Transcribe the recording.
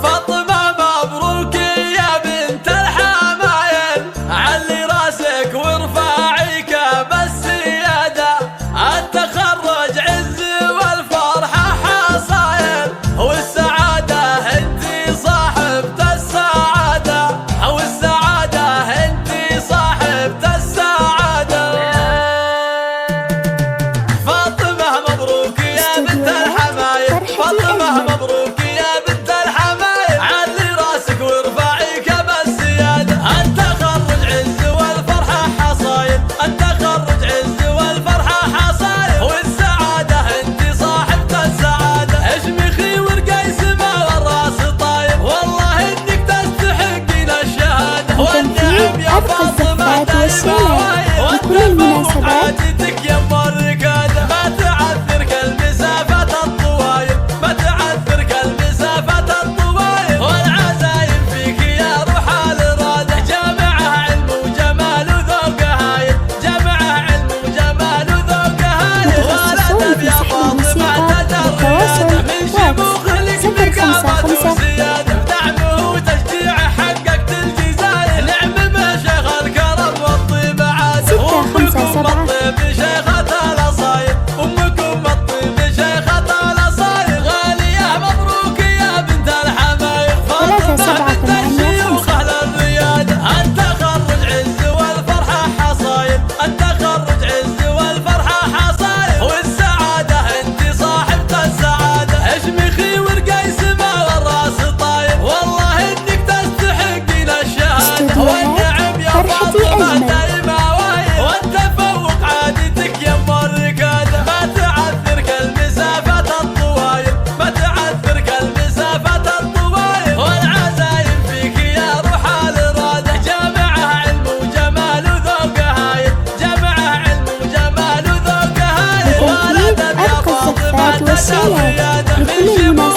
فاطمة مبروك يا بنت الحمايل، علي راسك وارفعي كاب السيادة، التخرج عز والفرحة حصايل، والسعادة انتي صاحبة السعادة، والسعادة انتي صاحبة السعادة. فاطمة مبروك يا بنت الحمايل، فاطمة مبروك يا بنت الحمايل، علي راسك وارفعي كاب السيادة، التخرج عز والفرحة حصايل، التخرج عز والفرحة حصايل، والسعادة انتي صاحبة السعادة، اشمخي وارقي سما والراس طاير، والله انك تستحقين الشهادة، والنعم يا فاطمة دايما وايد، والتفوق عادتك يا ام الركادة، ما تعذرك المسافة الطوايل، ما تعذرك المسافة الطوايل، والعزايم فيك يا روح الإرادة، جامعة علم وجمال وذوق هايل، جامعة علم وجمال وذوق هايل، ولدت يا فاطمة الريادة، من شموخ لك نقابة وسيادة، بدعمه وتشجيع حققت الجزاير، نعم بشيخ الكرم والطيب عاد، أمكم الطيب شيخة الأصايل، أمكم الطيب شيخة الأصايل، غالية مبروك يا بنت الحمايل، فاطمة بنت الشيوخ أهل الريادة، التخرج عز والفرحة حصايل، التخرج عز والفرحة حصايل، والسعادة انتي صاحبة السعادة، اشمخي وارقي سما والراس طاير، والله انك تستحقين الشهادة، والنعم يا فاطمة دايما وايد، والتفوق عادتك يا ام الركادة، ما تعذرك المسافة الطوايل، ما تعذرك المسافة الطوايل، والعزايم فيك يا روح الإرادة، جامعة علم وجمال وذوق هايل، جامعة علم وجمال وذوق هايل، ولدت يا فاطمة الريادة، من شموخ